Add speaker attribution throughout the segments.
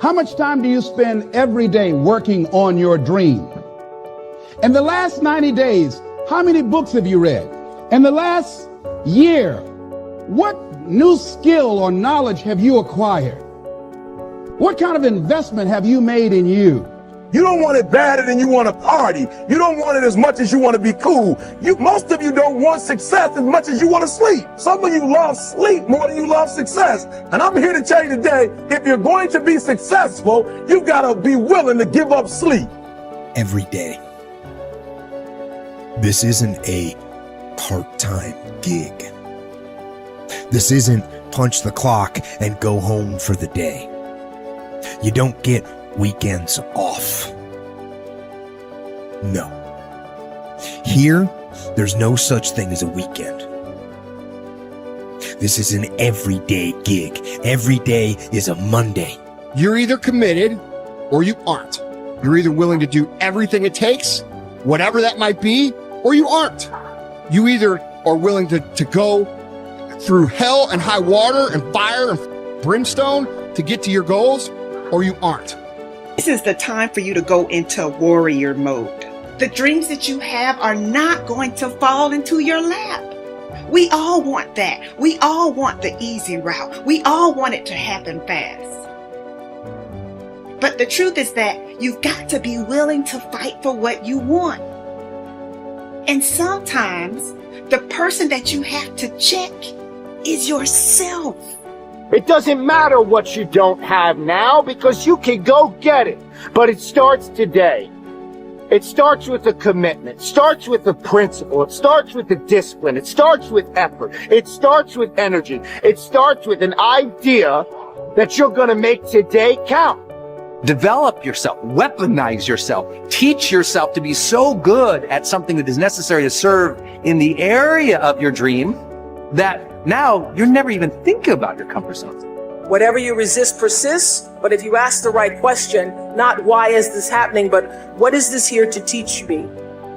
Speaker 1: How much time do you spend every day working on your dream? In the last 90 days, how many books have you read? In the last year, what new skill or knowledge have you acquired? What kind of investment have you made in you?
Speaker 2: You don't want it badder than you want to party. You don't want it as much as you want to be cool. Most of you don't want success as much as you want to sleep. Some of you love sleep more than you love success. And I'm here to tell you today, if you're going to be successful, you've got to be willing to give up sleep.
Speaker 3: Every day. This isn't a part-time gig. This isn't punch the clock and go home for the day. You don't get weekends off. No. Here, there's no such thing as a weekend. This is an everyday gig. Every day is a Monday.
Speaker 4: You're either committed or you aren't. You're either willing to do everything it takes, whatever that might be, or you aren't. You either are willing to go through hell and high water and fire and brimstone to get to your goals, or you aren't.
Speaker 5: This is the time for you to go into warrior mode. The dreams that you have are not going to fall into your lap. We all want that. We all want the easy route. We all want it to happen fast. But the truth is that you've got to be willing to fight for what you want. And sometimes the person that you have to check is yourself.
Speaker 6: It doesn't matter what you don't have now because you can go get it. But it starts today. It starts with a commitment. It starts with a principle. It starts with a discipline. It starts with effort. It starts with energy. It starts with an idea that you're going to make today count.
Speaker 7: Develop yourself, weaponize yourself, teach yourself to be so good at something that is necessary to serve in the area of your dream that now you're never even thinking about your comfort zone.
Speaker 8: Whatever you resist persists, but if you ask the right question, not why is this happening, but what is this here to teach me?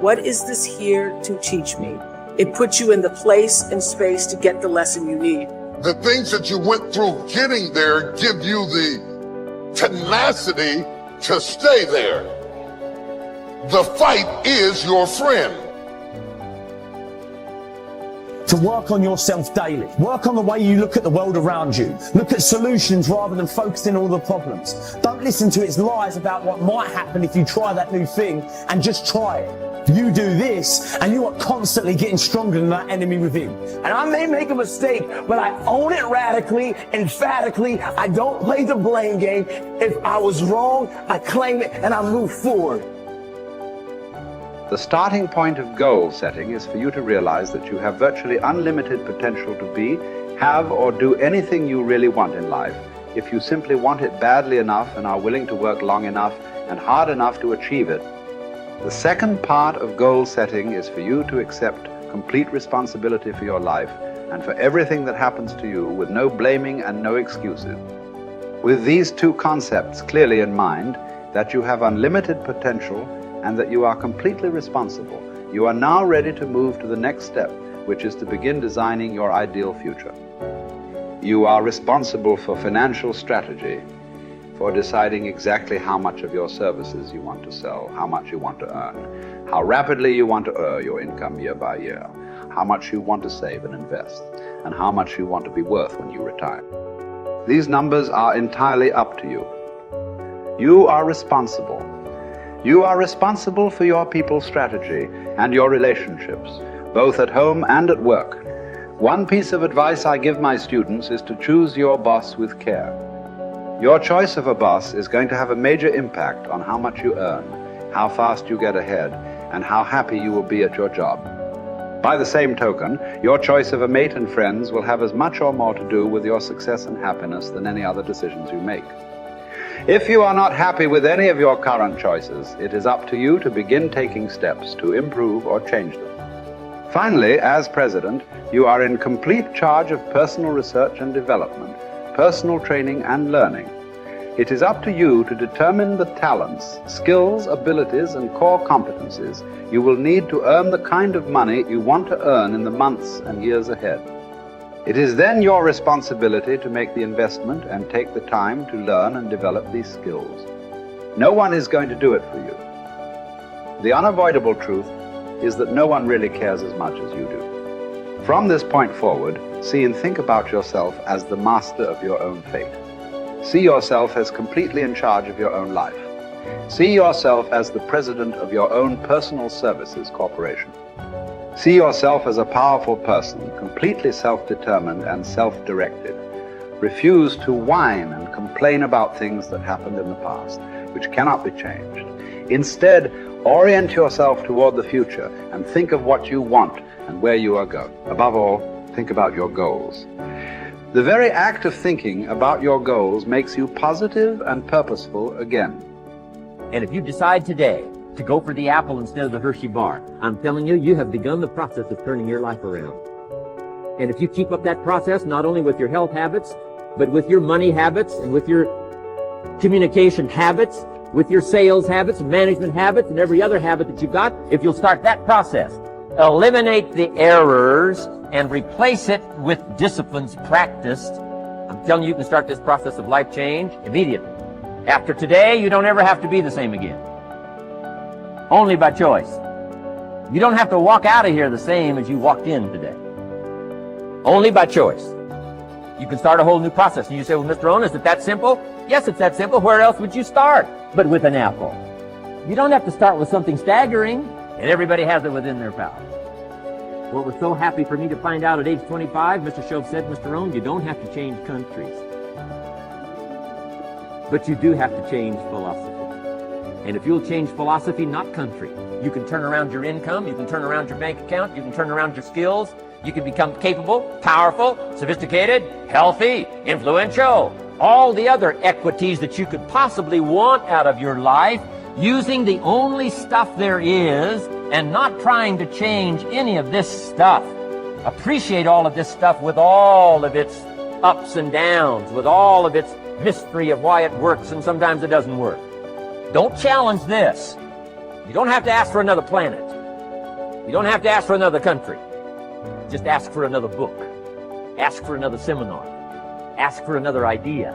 Speaker 8: What is this here to teach me? It puts you in the place and space to get the lesson you need.
Speaker 9: The things that you went through getting there give you the tenacity to stay there. The fight is your friend.
Speaker 10: To work on yourself daily. Work on the way you look at the world around you. Look at solutions rather than focusing on all the problems. Don't listen to its lies about what might happen if you try that new thing, and just try it. You do this and you are constantly getting stronger than that enemy within. And I may make a mistake, but I own it radically, emphatically. I don't play the blame game. If I was wrong, I claim it and I move forward.
Speaker 11: The starting point of goal setting is for you to realize that you have virtually unlimited potential to be, have, or do anything you really want in life if you simply want it badly enough and are willing to work long enough and hard enough to achieve it. The second part of goal setting is for you to accept complete responsibility for your life and for everything that happens to you with no blaming and no excuses. With these two concepts clearly in mind, that you have unlimited potential and that you are completely responsible, you are now ready to move to the next step, which is to begin designing your ideal future. You are responsible for financial strategy, for deciding exactly how much of your services you want to sell, how much you want to earn, how rapidly you want to earn your income year by year, how much you want to save and invest, and how much you want to be worth when you retire. These numbers are entirely up to you. You are responsible. You are responsible for your people's strategy and your relationships, both at home and at work. One piece of advice I give my students is to choose your boss with care. Your choice of a boss is going to have a major impact on how much you earn, how fast you get ahead, and how happy you will be at your job. By the same token, your choice of a mate and friends will have as much or more to do with your success and happiness than any other decisions you make. If you are not happy with any of your current choices, it is up to you to begin taking steps to improve or change them. Finally, as president, you are in complete charge of personal research and development, personal training and learning. It is up to you to determine the talents, skills, abilities, and core competencies you will need to earn the kind of money you want to earn in the months and years ahead. It is then your responsibility to make the investment and take the time to learn and develop these skills. No one is going to do it for you. The unavoidable truth is that no one really cares as much as you do. From this point forward, see and think about yourself as the master of your own fate. See yourself as completely in charge of your own life. See yourself as the president of your own personal services corporation. See yourself as a powerful person, completely self-determined and self-directed. Refuse to whine and complain about things that happened in the past, which cannot be changed. Instead, orient yourself toward the future and think of what you want and where you are going. Above all, think about your goals. The very act of thinking about your goals makes you positive and purposeful again.
Speaker 12: And if you decide today to go for the apple instead of the Hershey bar, I'm telling you, you have begun the process of turning your life around. And if you keep up that process, not only with your health habits, but with your money habits and with your communication habits, with your sales habits, management habits, and every other habit that you've got, if you'll start that process, eliminate the errors and replace it with disciplines practiced, I'm telling you, you can start this process of life change immediately. After today, you don't ever have to be the same again. Only by choice. You don't have to walk out of here the same as you walked in today. Only by choice. You can start a whole new process. And you say, well, Mr. Owen, is it that simple? Yes, it's that simple. Where else would you start but with an apple? You don't have to start with something staggering, and everybody has it within their power. What was so happy for me to find out at age 25, Mr. Shove said, Mr. Owen, you don't have to change countries. But you do have to change philosophy. And if you'll change philosophy, not country, you can turn around your income, you can turn around your bank account, you can turn around your skills, you can become capable, powerful, sophisticated, healthy, influential, all the other equities that you could possibly want out of your life, using the only stuff there is and not trying to change any of this stuff. Appreciate all of this stuff with all of its ups and downs, with all of its mystery of why it works and sometimes it doesn't work. Don't challenge this. You don't have to ask for another planet. You don't have to ask for another country. Just ask for another book. Ask for another seminar. Ask for another idea.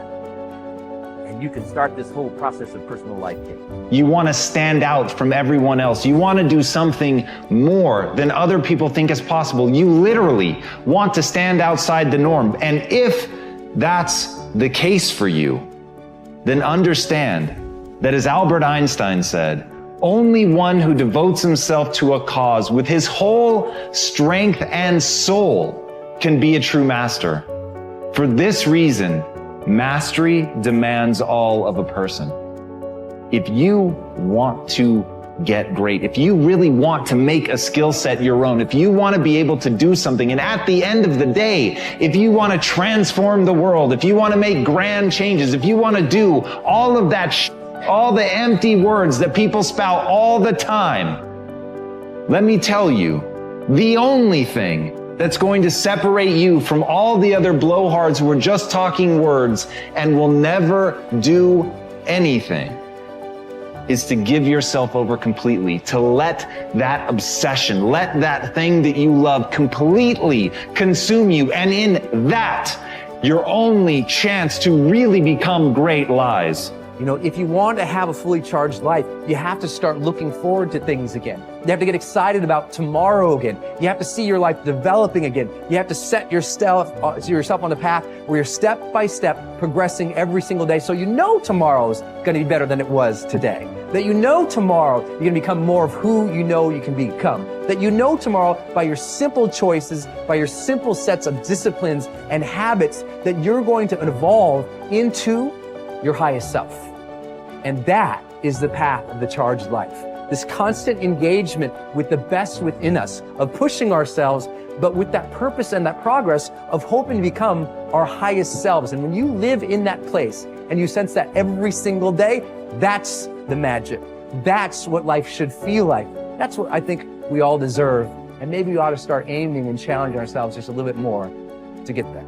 Speaker 12: And you can start this whole process of personal life change.
Speaker 13: You want to stand out from everyone else. You want to do something more than other people think is possible. You literally want to stand outside the norm. And if that's the case for you, then understand that, as Albert Einstein said, only one who devotes himself to a cause with his whole strength and soul can be a true master. For this reason, mastery demands all of a person. If you want to get great, if you really want to make a skill set your own, if you want to be able to do something, and at the end of the day, if you want to transform the world, if you want to make grand changes, if you want to do all of that all the empty words that people spout all the time, let me tell you, the only thing that's going to separate you from all the other blowhards who are just talking words and will never do anything is to give yourself over completely, to let that obsession, let that thing that you love completely consume you. And in that, your only chance to really become great lies.
Speaker 7: You know, if you want to have a fully charged life, you have to start looking forward to things again. You have to get excited about tomorrow again. You have to see your life developing again. You have to set yourself on the path where you're step by step progressing every single day, so you know tomorrow's going to be better than it was today. That you know tomorrow you're going to become more of who you know you can become. That you know tomorrow by your simple choices, by your simple sets of disciplines and habits, that you're going to evolve into your highest self. And that is the path of the charged life. This constant engagement with the best within us, of pushing ourselves, but with that purpose and that progress of hoping to become our highest selves. And when you live in that place and you sense that every single day, that's the magic. That's what life should feel like. That's what I think we all deserve. And maybe we ought to start aiming and challenging ourselves just a little bit more to get there.